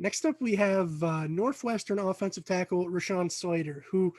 Next up, we have Northwestern offensive tackle Rashawn Slater, who,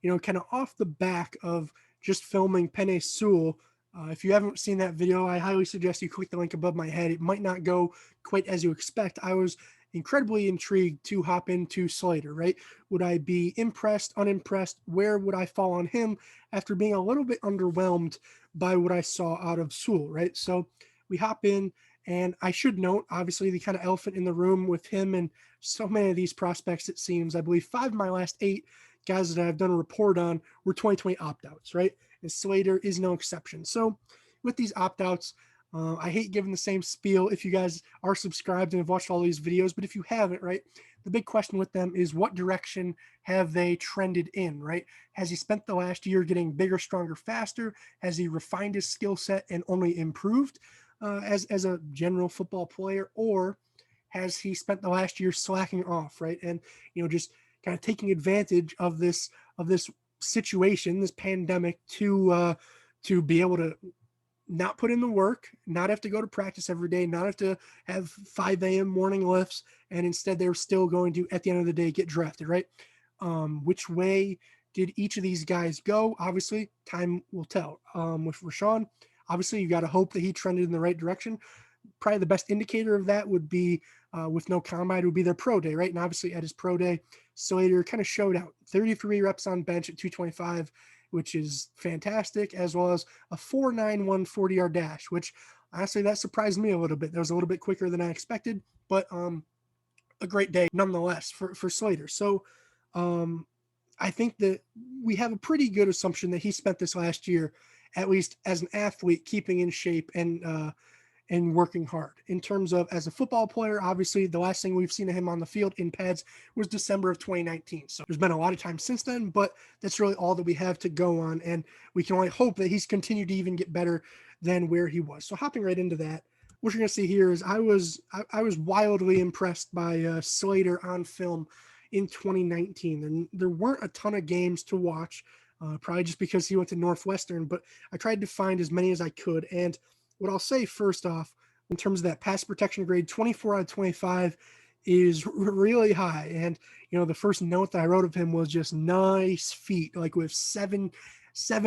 kind of off the back of just filming Penei Sewell. If you haven't seen that video, I highly suggest you click the link above my head. It might not go quite as you expect. I was incredibly intrigued to hop into Slater, right? Would I be impressed, unimpressed? Where would I fall on him after being a little bit underwhelmed by what I saw out of Sewell, right? So we hop in, and I should note, obviously, the kind of elephant in the room with him and so many of these prospects, it seems. I believe 5 of my last 8 guys that I've done a report on were 2020 opt-outs, right? And Slater is no exception. So with these opt-outs, I hate giving the same spiel if you guys are subscribed and have watched all these videos, but if you haven't, right, the big question with them is what direction have they trended in, right? Has he spent the last year getting bigger, stronger, faster? Has he refined his skill set and only improved as a general football player, or has he spent the last year slacking off, right? And just kind of taking advantage of this situation, this pandemic, to be able to not put in the work, not have to go to practice every day, not have to have 5 a.m. morning lifts, and instead they're still going to, at the end of the day, get drafted, right? Which way did each of these guys go? Obviously, time will tell. With Rashawn, obviously, you got to hope that he trended in the right direction. Probably the best indicator of that would be with no combine would be their pro day, right? And obviously at his pro day, Slater kind of showed out 33 reps on bench at 225, which is fantastic, as well as a 4.91 40-yard dash, which honestly that surprised me a little bit. That was a little bit quicker than I expected, but a great day nonetheless for Slater. So I think that we have a pretty good assumption that he spent this last year, at least as an athlete, keeping in shape and working hard. In terms of as a football player, obviously the last thing we've seen of him on the field in pads was December of 2019. So there's been a lot of time since then, but that's really all that we have to go on. And we can only hope that he's continued to even get better than where he was. So hopping right into that, what you're going to see here is I was wildly impressed by Slater on film in 2019. And there weren't a ton of games to watch, probably just because he went to Northwestern, but I tried to find as many as I could. And what I'll say first off, in terms of that pass protection grade, 24 out of 25 is really high. And, the first note that I wrote of him was just nice feet, like with seven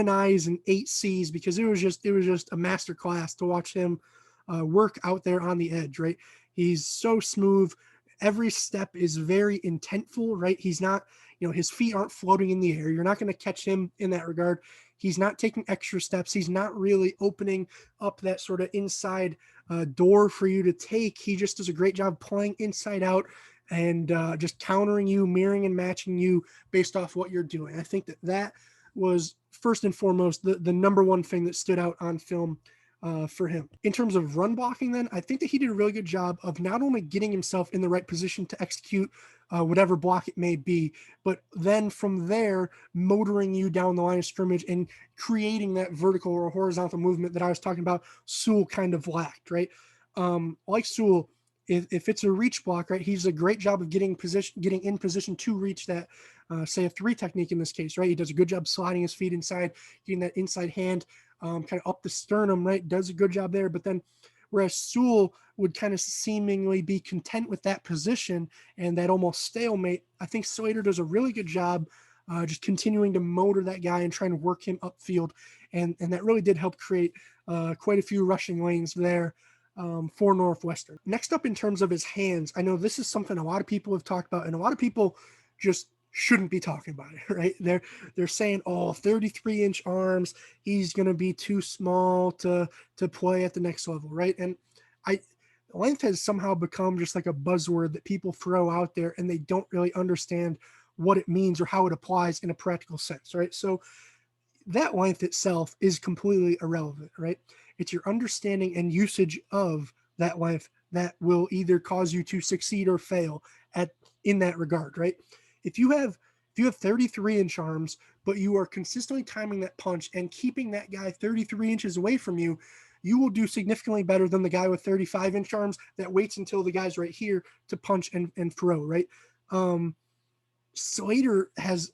I's and 8 C's, because it was just a master class to watch him work out there on the edge, right? He's so smooth. Every step is very intentful, right? He's not, his feet aren't floating in the air. You're not going to catch him in that regard. He's not taking extra steps. He's not really opening up that sort of inside door for you to take. He just does a great job playing inside out and just countering you, mirroring and matching you based off what you're doing. I think that was first and foremost the number one thing that stood out on film for him. In terms of run blocking, then, I think that he did a really good job of not only getting himself in the right position to execute whatever block it may be, but then from there, motoring you down the line of scrimmage and creating that vertical or horizontal movement that I was talking about Sewell kind of lacked, right? Like Sewell, if it's a reach block, right, he's a great job of getting in position to reach that, say a 3 technique in this case, right? He does a good job sliding his feet inside, getting that inside hand kind of up the sternum, right? Does a good job there. But then whereas Sewell would kind of seemingly be content with that position and that almost stalemate, I think Slater does a really good job just continuing to motor that guy and trying to work him upfield. And that really did help create quite a few rushing lanes there for Northwestern. Next up, in terms of his hands, I know this is something a lot of people have talked about, and a lot of people just shouldn't be talking about it, right? They're saying, oh, 33-inch arms, he's going to be too small to play at the next level, right? And length has somehow become just like a buzzword that people throw out there, and they don't really understand what it means or how it applies in a practical sense, right? So that length itself is completely irrelevant, right? It's your understanding and usage of that length that will either cause you to succeed or fail in that regard, right? If you have 33-inch arms, but you are consistently timing that punch and keeping that guy 33 inches away from you, you will do significantly better than the guy with 35-inch arms that waits until the guy's right here to punch and throw, right? Slater has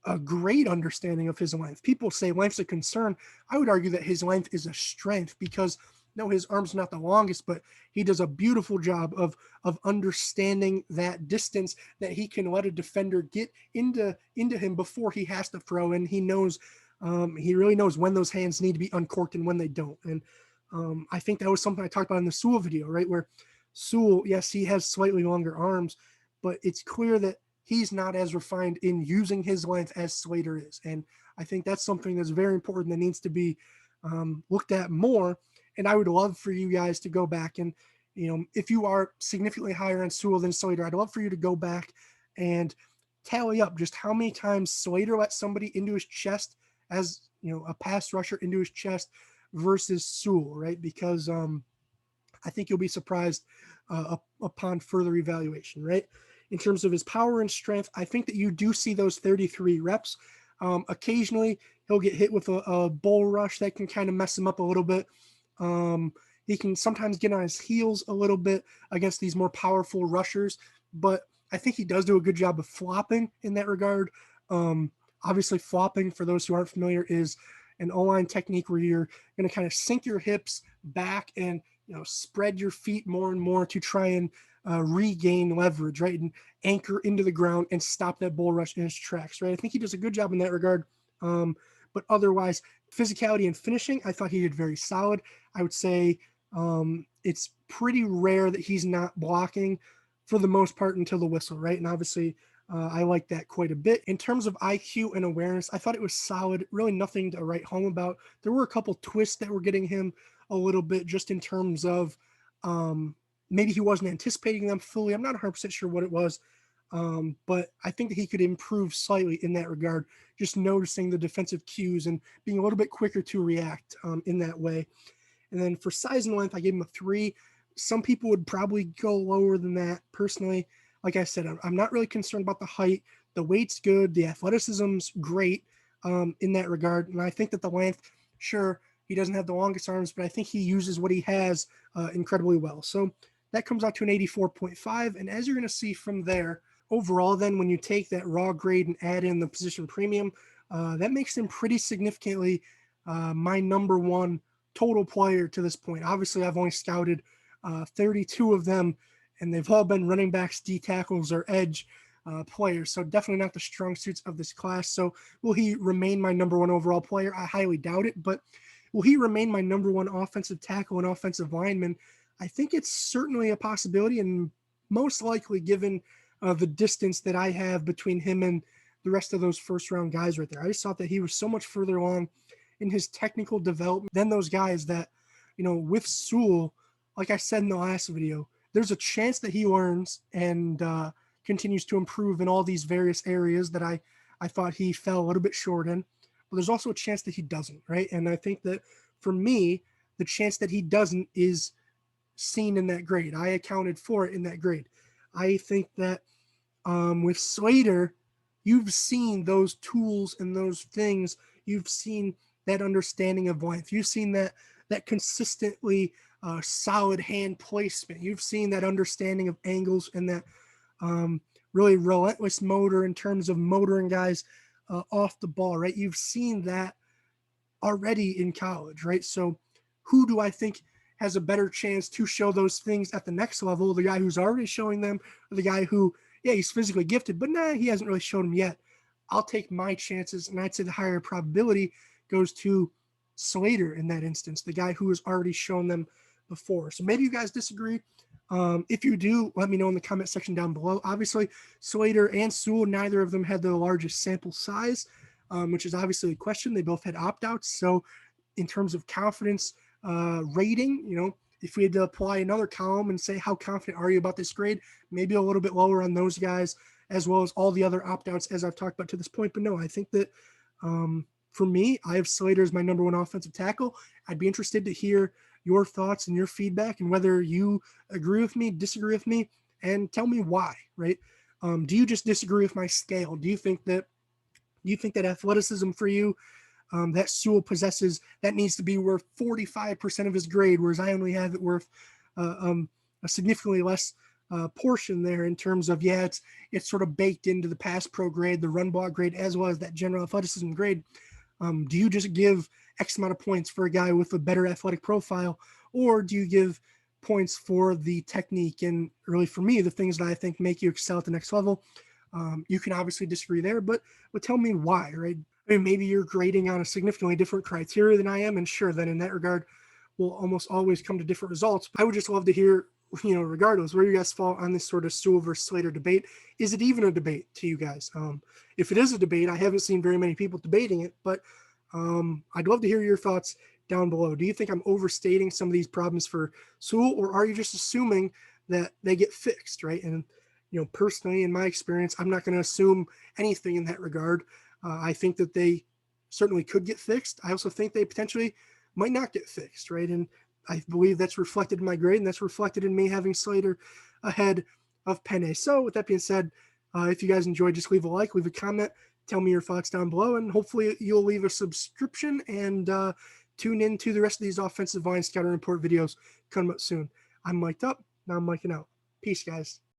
a great understanding of his length. People say length's a concern. I would argue that his length is a strength because No, his arm's not the longest, but he does a beautiful job of understanding that distance that he can let a defender get into him before he has to throw. And he really knows when those hands need to be uncorked and when they don't. And I think that was something I talked about in the Sewell video, right? Where Sewell, yes, he has slightly longer arms, but it's clear that he's not as refined in using his length as Slater is. And I think that's something that's very important that needs to be looked at more. And I would love for you guys to go back and, if you are significantly higher on Sewell than Slater, I'd love for you to go back and tally up just how many times Slater let somebody into his chest as, a pass rusher into his chest versus Sewell, right? Because I think you'll be surprised upon further evaluation, right? In terms of his power and strength, I think that you do see those 33 reps. Occasionally, he'll get hit with a bull rush that can kind of mess him up a little bit. He can sometimes get on his heels a little bit against these more powerful rushers, but I think he does do a good job of flopping in that regard. Obviously, flopping, for those who aren't familiar, is an O-line technique where you're going to kind of sink your hips back and spread your feet more and more to try and regain leverage, right? And anchor into the ground and stop that bull rush in its tracks, right? I think he does a good job in that regard. But otherwise, physicality and finishing, I thought he did very solid. I would say it's pretty rare that he's not blocking for the most part until the whistle, right? And obviously, I like that quite a bit. In terms of IQ and awareness, I thought it was solid. Really nothing to write home about. There were a couple twists that were getting him a little bit, just in terms of maybe he wasn't anticipating them fully. I'm not 100% sure what it was, but I think that he could improve slightly in that regard, just noticing the defensive cues and being a little bit quicker to react in that way. And then for size and length, I gave him a 3. Some people would probably go lower than that. Personally, like I said, I'm not really concerned about the height. The weight's good. The athleticism's great in that regard. And I think that the length, sure, he doesn't have the longest arms, but I think he uses what he has incredibly well. So that comes out to an 84.5. And as you're going to see from there, overall, then when you take that raw grade and add in the position premium, that makes him pretty significantly my number one total player to this point. Obviously, I've only scouted 32 of them, and they've all been running backs, D tackles, or edge players. So definitely not the strong suits of this class. So will he remain my number one overall player? I highly doubt it, but will he remain my number one offensive tackle and offensive lineman? I think it's certainly a possibility, and most likely given the distance that I have between him and the rest of those first round guys right there. I just thought that he was so much further along in his technical development than those guys that, with Sewell, like I said in the last video, there's a chance that he learns and continues to improve in all these various areas that I thought he fell a little bit short in. But there's also a chance that he doesn't, right? And I think that for me, the chance that he doesn't is seen in that grade. I accounted for it in that grade. I think that with Slater, you've seen those tools and those things. You've seen that understanding of length. You've seen that consistently solid hand placement. You've seen that understanding of angles and that really relentless motor in terms of motoring guys off the ball, right? You've seen that already in college, right? So who do I think has a better chance to show those things at the next level? The guy who's already showing them, or the guy who, yeah, he's physically gifted, but he hasn't really shown them yet. I'll take my chances, and I'd say the higher probability goes to Slater in that instance, the guy who has already shown them before. So maybe you guys disagree. If you do, let me know in the comment section down below. Obviously, Slater and Sewell, neither of them had the largest sample size, which is obviously a question. They both had opt-outs. So in terms of confidence rating, if we had to apply another column and say, how confident are you about this grade? Maybe a little bit lower on those guys, as well as all the other opt-outs as I've talked about to this point. But no, I think that for me, I have Slater as my number one offensive tackle. I'd be interested to hear your thoughts and your feedback and whether you agree with me, disagree with me, and tell me why, right? Do you just disagree with my scale? Do you think that athleticism for you, that Sewell possesses, that needs to be worth 45% of his grade, whereas I only have it worth a significantly less portion there in terms of, it's sort of baked into the pass pro grade, the run block grade, as well as that general athleticism grade. Do you just give X amount of points for a guy with a better athletic profile, or do you give points for the technique and really for me, the things that I think make you excel at the next level? You can obviously disagree there, but tell me why, right? I mean, maybe you're grading on a significantly different criteria than I am, and sure, then in that regard, we'll almost always come to different results. I would just love to hear, regardless where you guys fall on this sort of Sewell versus Slater debate. Is it even a debate to you guys? If it is a debate, I haven't seen very many people debating it, but I'd love to hear your thoughts down below. Do you think I'm overstating some of these problems for Sewell, or are you just assuming that they get fixed, right? And personally, in my experience, I'm not going to assume anything in that regard. I think that they certainly could get fixed. I also think they potentially might not get fixed, right? And I believe that's reflected in my grade, and that's reflected in me having Slater ahead of Penny. So with that being said, if you guys enjoyed, just leave a like, leave a comment, tell me your thoughts down below, and hopefully you'll leave a subscription and tune in to the rest of these offensive line scouting report videos coming up soon. I'm mic'd up, now I'm mic'ing out. Peace, guys.